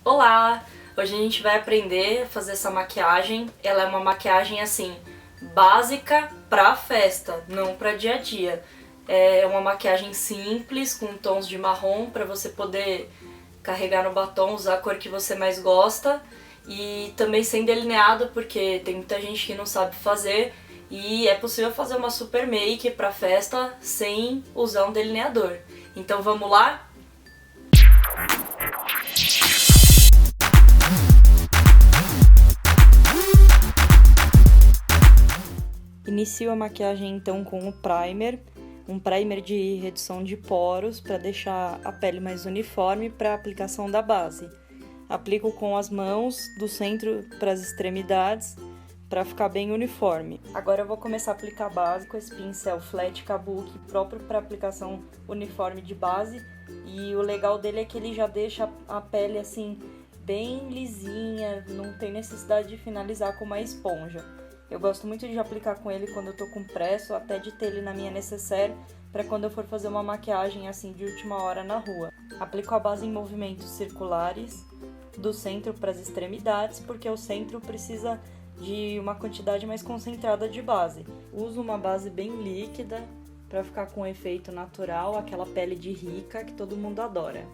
Olá! Hoje a gente vai aprender a fazer essa maquiagem. Ela é uma maquiagem assim, básica pra festa, não pra dia a dia. É uma maquiagem simples, com tons de marrom, pra você poder carregar no batom, usar a cor que você mais gosta. E também sem delineado, porque tem muita gente que não sabe fazer. E é possível fazer uma super make pra festa sem usar um delineador. Então vamos lá? Inicio a maquiagem então com o primer, um primer de redução de poros para deixar a pele mais uniforme para a aplicação da base. Aplico com as mãos do centro para as extremidades para ficar bem uniforme. Agora eu vou começar a aplicar a base com esse pincel flat kabuki próprio para aplicação uniforme de base, e o legal dele é que ele já deixa a pele assim bem lisinha, não tem necessidade de finalizar com uma esponja. Eu gosto muito de aplicar com ele quando eu tô com pressa, ou até de ter ele na minha necessaire para quando eu for fazer uma maquiagem assim de última hora na rua. Aplico a base em movimentos circulares, do centro para as extremidades, porque o centro precisa de uma quantidade mais concentrada de base. Uso uma base bem líquida para ficar com um efeito natural, aquela pele de rica que todo mundo adora.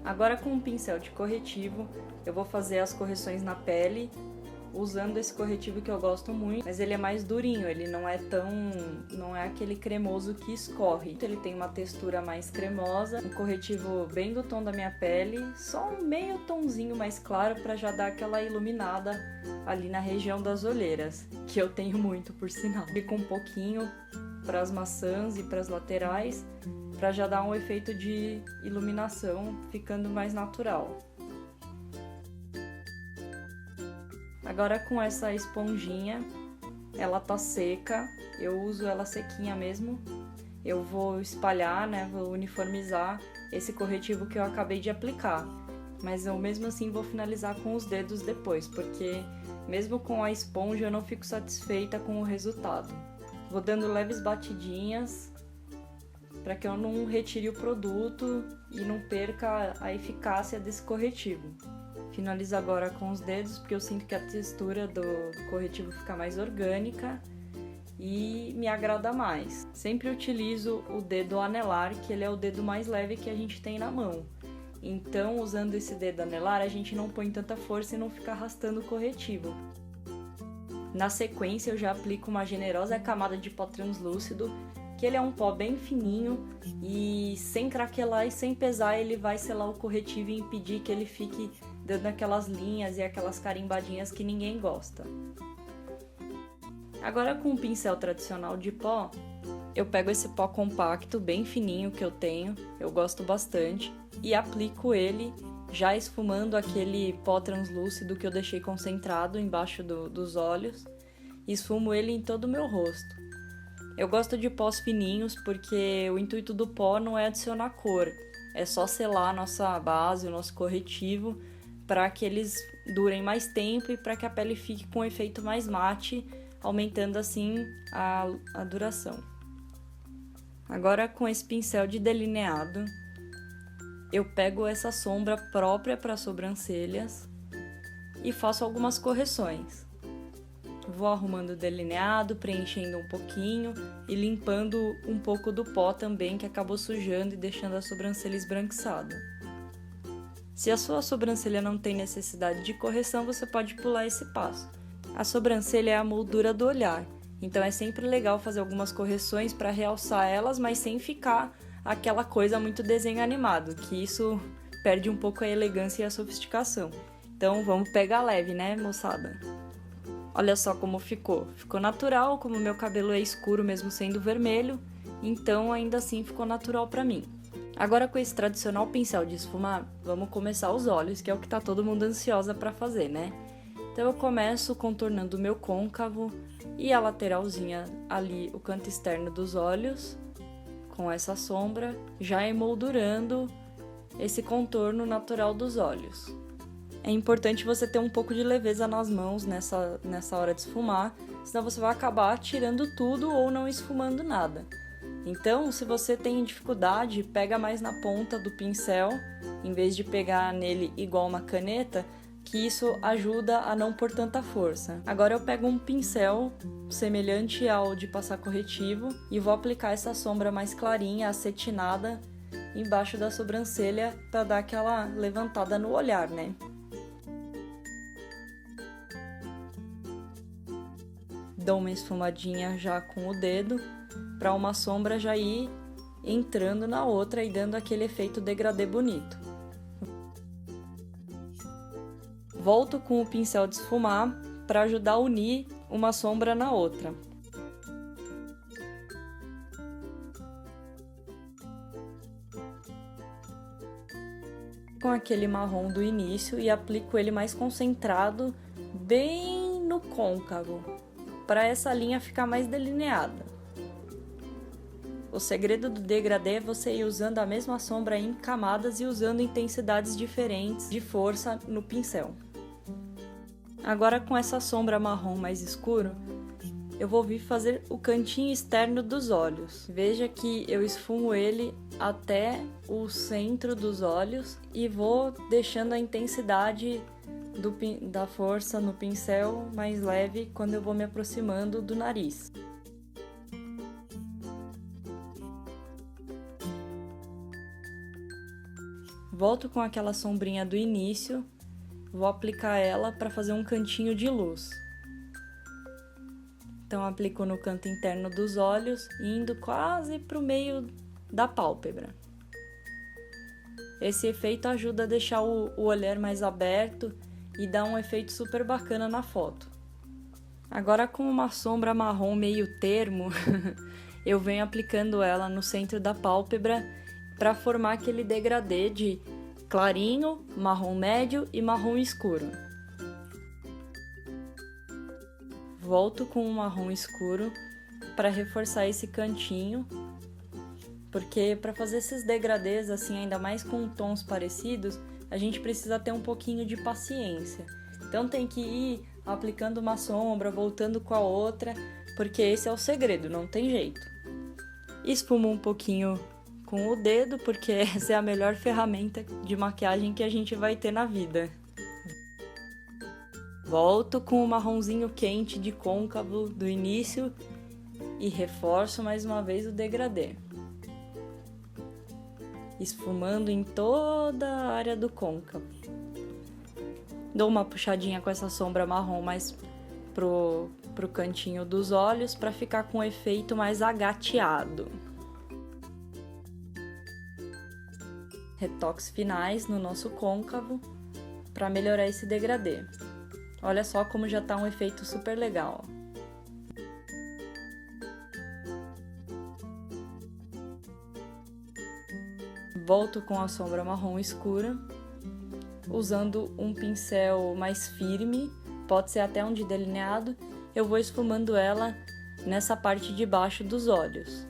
Agora com um pincel de corretivo, eu vou fazer as correções na pele, usando esse corretivo que eu gosto muito, mas ele é mais durinho, ele não é aquele cremoso que escorre. Ele tem uma textura mais cremosa, um corretivo bem do tom da minha pele, só um meio tonzinho mais claro para já dar aquela iluminada ali na região das olheiras, que eu tenho muito, por sinal. Fica um pouquinho para as maçãs e para as laterais, para já dar um efeito de iluminação, ficando mais natural. Agora com essa esponjinha, ela tá seca, eu uso ela sequinha mesmo. Eu vou espalhar, né, vou uniformizar esse corretivo que eu acabei de aplicar. Mas eu mesmo assim vou finalizar com os dedos depois, porque mesmo com a esponja eu não fico satisfeita com o resultado. Vou dando leves batidinhas para que eu não retire o produto e não perca a eficácia desse corretivo. Finalizo agora com os dedos, porque eu sinto que a textura do corretivo fica mais orgânica e me agrada mais. Sempre utilizo o dedo anelar, que ele é o dedo mais leve que a gente tem na mão. Então, usando esse dedo anelar, a gente não põe tanta força e não fica arrastando o corretivo. Na sequência, eu já aplico uma generosa camada de pó translúcido, que ele é um pó bem fininho e sem craquelar e sem pesar, ele vai selar o corretivo e impedir que ele fique dando aquelas linhas e aquelas carimbadinhas que ninguém gosta. Agora com o pincel tradicional de pó, eu pego esse pó compacto, bem fininho que eu tenho, eu gosto bastante, e aplico ele já esfumando aquele pó translúcido que eu deixei concentrado embaixo dos olhos, e esfumo ele em todo o meu rosto. Eu gosto de pós fininhos porque o intuito do pó não é adicionar cor, é só selar a nossa base, o nosso corretivo, para que eles durem mais tempo e para que a pele fique com um efeito mais mate, aumentando assim a duração. Agora com esse pincel de delineado, eu pego essa sombra própria para sobrancelhas e faço algumas correções. Vou arrumando o delineado, preenchendo um pouquinho e limpando um pouco do pó também, que acabou sujando e deixando a sobrancelha esbranquiçada. Se a sua sobrancelha não tem necessidade de correção, você pode pular esse passo. A sobrancelha é a moldura do olhar, então é sempre legal fazer algumas correções para realçar elas, mas sem ficar aquela coisa muito desenho animado, que isso perde um pouco a elegância e a sofisticação. Então vamos pegar leve, né, moçada? Olha só como ficou. Ficou natural, como meu cabelo é escuro mesmo sendo vermelho, então ainda assim ficou natural para mim. Agora com esse tradicional pincel de esfumar, vamos começar os olhos, que é o que tá todo mundo ansiosa para fazer, né? Então eu começo contornando o meu côncavo e a lateralzinha ali, o canto externo dos olhos, com essa sombra, já emoldurando esse contorno natural dos olhos. É importante você ter um pouco de leveza nas mãos nessa hora de esfumar, senão você vai acabar tirando tudo ou não esfumando nada. Então, se você tem dificuldade, pega mais na ponta do pincel, em vez de pegar nele igual uma caneta, que isso ajuda a não pôr tanta força. Agora eu pego um pincel semelhante ao de passar corretivo e vou aplicar essa sombra mais clarinha, acetinada, embaixo da sobrancelha para dar aquela levantada no olhar, né? Dou uma esfumadinha já com o dedo, para uma sombra já ir entrando na outra e dando aquele efeito degradê bonito. Volto com o pincel de esfumar para ajudar a unir uma sombra na outra. Com aquele marrom do início e aplico ele mais concentrado, bem no côncavo, para essa linha ficar mais delineada. O segredo do degradê é você ir usando a mesma sombra em camadas e usando intensidades diferentes de força no pincel. Agora, com essa sombra marrom mais escuro, eu vou vir fazer o cantinho externo dos olhos. Veja que eu esfumo ele até o centro dos olhos e vou deixando a intensidade da força no pincel mais leve quando eu vou me aproximando do nariz. Volto com aquela sombrinha do início, vou aplicar ela para fazer um cantinho de luz. Então, aplico no canto interno dos olhos, indo quase para o meio da pálpebra. Esse efeito ajuda a deixar o olhar mais aberto e dá um efeito super bacana na foto. Agora, com uma sombra marrom meio termo, eu venho aplicando ela no centro da pálpebra para formar aquele degradê de clarinho, marrom médio e marrom escuro. Volto com um marrom escuro para reforçar esse cantinho, porque para fazer esses degradês assim, ainda mais com tons parecidos, a gente precisa ter um pouquinho de paciência. Então tem que ir aplicando uma sombra, voltando com a outra, porque esse é o segredo, não tem jeito. Esfumo um pouquinho com o dedo, porque essa é a melhor ferramenta de maquiagem que a gente vai ter na vida. Volto com o marronzinho quente de côncavo do início e reforço mais uma vez o degradê. Esfumando em toda a área do côncavo. Dou uma puxadinha com essa sombra marrom mais pro cantinho dos olhos para ficar com um efeito mais agateado. Retoques finais no nosso côncavo para melhorar esse degradê. Olha só como já tá um efeito super legal. Volto com a sombra marrom escura, usando um pincel mais firme, pode ser até um de delineado, eu vou esfumando ela nessa parte de baixo dos olhos.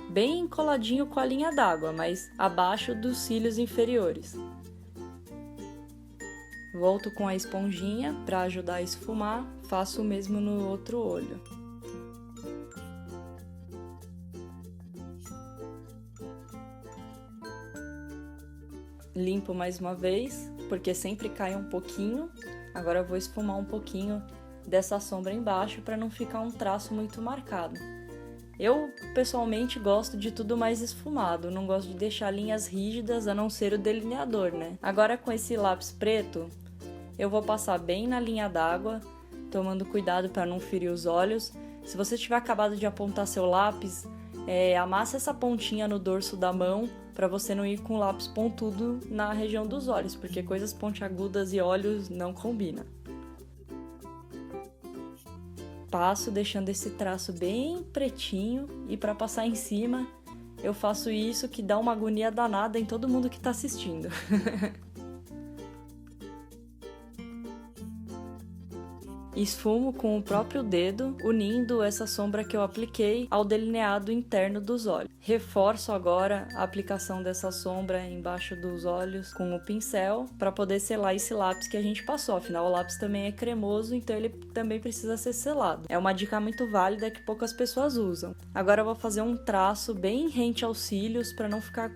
Bem coladinho com a linha d'água, mas abaixo dos cílios inferiores. Volto com a esponjinha para ajudar a esfumar, faço o mesmo no outro olho. Limpo mais uma vez, porque sempre cai um pouquinho. Agora eu vou esfumar um pouquinho dessa sombra embaixo para não ficar um traço muito marcado. Eu, pessoalmente, gosto de tudo mais esfumado, não gosto de deixar linhas rígidas, a não ser o delineador, né? Agora, com esse lápis preto, eu vou passar bem na linha d'água, tomando cuidado para não ferir os olhos. Se você tiver acabado de apontar seu lápis, amassa essa pontinha no dorso da mão, para você não ir com o lápis pontudo na região dos olhos, porque coisas pontiagudas e olhos não combinam. Passo deixando esse traço bem pretinho e para passar em cima eu faço isso que dá uma agonia danada em todo mundo que está assistindo. esfumo com o próprio dedo, unindo essa sombra que eu apliquei ao delineado interno dos olhos. Reforço agora a aplicação dessa sombra embaixo dos olhos com o pincel para poder selar esse lápis que a gente passou. Afinal, o lápis também é cremoso, então ele também precisa ser selado. É uma dica muito válida que poucas pessoas usam. Agora eu vou fazer um traço bem rente aos cílios para não ficar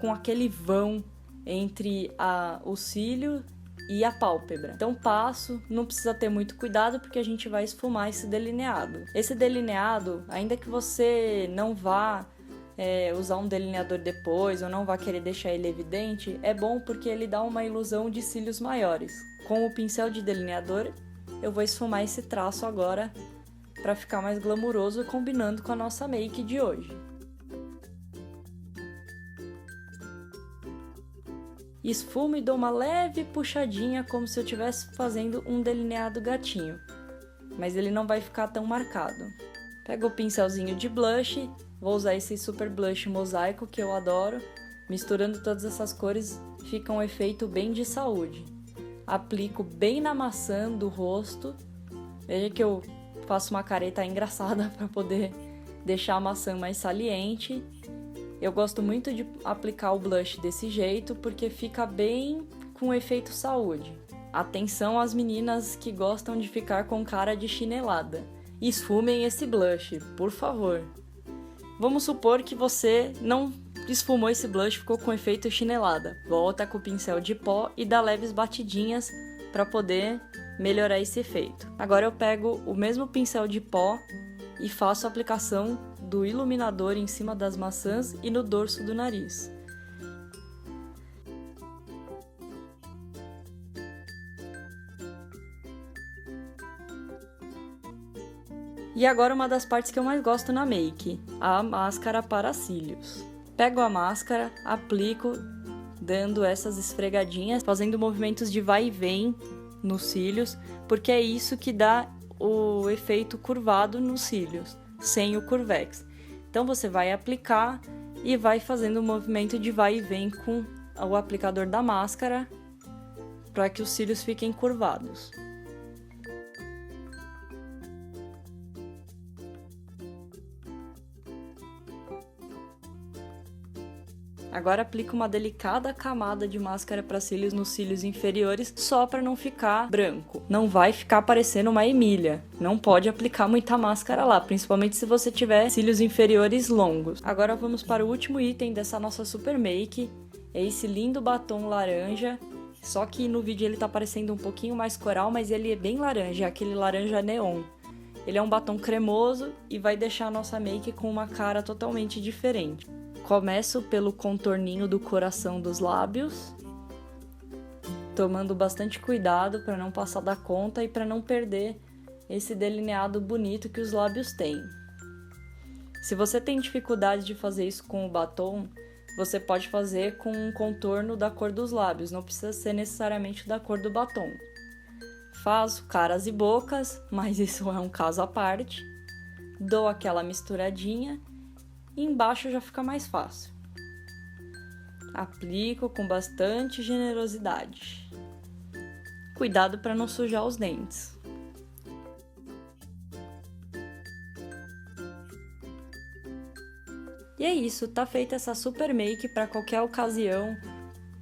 com aquele vão entre o cílio e a pálpebra. Então passo, não precisa ter muito cuidado porque a gente vai esfumar esse delineado. Esse delineado, ainda que você não vá usar um delineador depois ou não vá querer deixar ele evidente, é bom porque ele dá uma ilusão de cílios maiores. Com o pincel de delineador, eu vou esfumar esse traço agora para ficar mais glamuroso, combinando com a nossa make de hoje. Esfumo e dou uma leve puxadinha como se eu estivesse fazendo um delineado gatinho, mas ele não vai ficar tão marcado. Pego o pincelzinho de blush, vou usar esse Super Blush Mosaico que eu adoro. Misturando todas essas cores fica um efeito bem de saúde. Aplico bem na maçã do rosto. Veja que eu faço uma careta engraçada para poder deixar a maçã mais saliente. Eu gosto muito de aplicar o blush desse jeito porque fica bem com efeito saúde. Atenção às meninas que gostam de ficar com cara de chinelada. Esfumem esse blush, por favor. Vamos supor que você não esfumou esse blush e ficou com efeito chinelada. Volta com o pincel de pó e dá leves batidinhas para poder melhorar esse efeito. Agora eu pego o mesmo pincel de pó e faço a aplicação do iluminador em cima das maçãs e no dorso do nariz. E agora uma das partes que eu mais gosto na make, a máscara para cílios. Pego a máscara, aplico, dando essas esfregadinhas, fazendo movimentos de vai e vem nos cílios, porque é isso que dá o efeito curvado nos cílios, sem o Curvex. Então você vai aplicar e vai fazendo um movimento de vai e vem com o aplicador da máscara para que os cílios fiquem curvados. Agora aplico uma delicada camada de máscara para cílios nos cílios inferiores, só para não ficar branco. Não vai ficar parecendo uma Emília. Não pode aplicar muita máscara lá, principalmente se você tiver cílios inferiores longos. Agora vamos para o último item dessa nossa super make. É esse lindo batom laranja. Só que no vídeo ele tá parecendo um pouquinho mais coral, mas ele é bem laranja, é aquele laranja neon. Ele é um batom cremoso e vai deixar a nossa make com uma cara totalmente diferente. Começo pelo contorninho do coração dos lábios, tomando bastante cuidado para não passar da conta e para não perder esse delineado bonito que os lábios têm. Se você tem dificuldade de fazer isso com o batom, você pode fazer com um contorno da cor dos lábios, não precisa ser necessariamente da cor do batom. Faço caras e bocas, mas isso é um caso à parte. Dou aquela misturadinha. E embaixo já fica mais fácil. Aplico com bastante generosidade. Cuidado para não sujar os dentes. E é isso, tá feita essa super make para qualquer ocasião.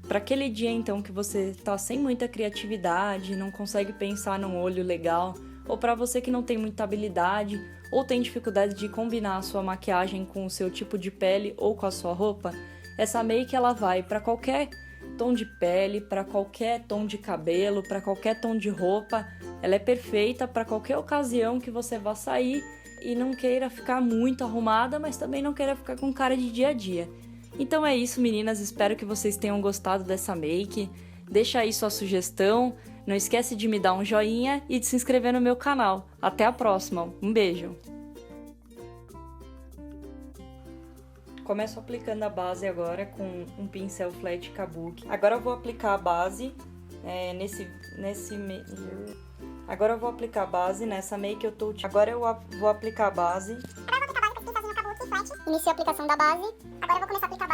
Para aquele dia então que você tá sem muita criatividade, não consegue pensar num olho legal, ou para você que não tem muita habilidade, ou tem dificuldade de combinar a sua maquiagem com o seu tipo de pele ou com a sua roupa, essa make ela vai para qualquer tom de pele, para qualquer tom de cabelo, para qualquer tom de roupa. Ela é perfeita para qualquer ocasião que você vá sair e não queira ficar muito arrumada, mas também não queira ficar com cara de dia a dia. Então é isso, meninas, espero que vocês tenham gostado dessa make. Deixa aí sua sugestão, não esquece de me dar um joinha e de se inscrever no meu canal. Até a próxima, um beijo! Começo aplicando a base agora com um pincel flat kabuki. Agora eu vou aplicar a base Agora eu vou aplicar a base nessa make que eu tô... Agora eu vou aplicar a base. Agora eu vou aplicar a base com esse pincelzinho kabuki flat. Iniciei a aplicação da base. Agora eu vou começar a aplicar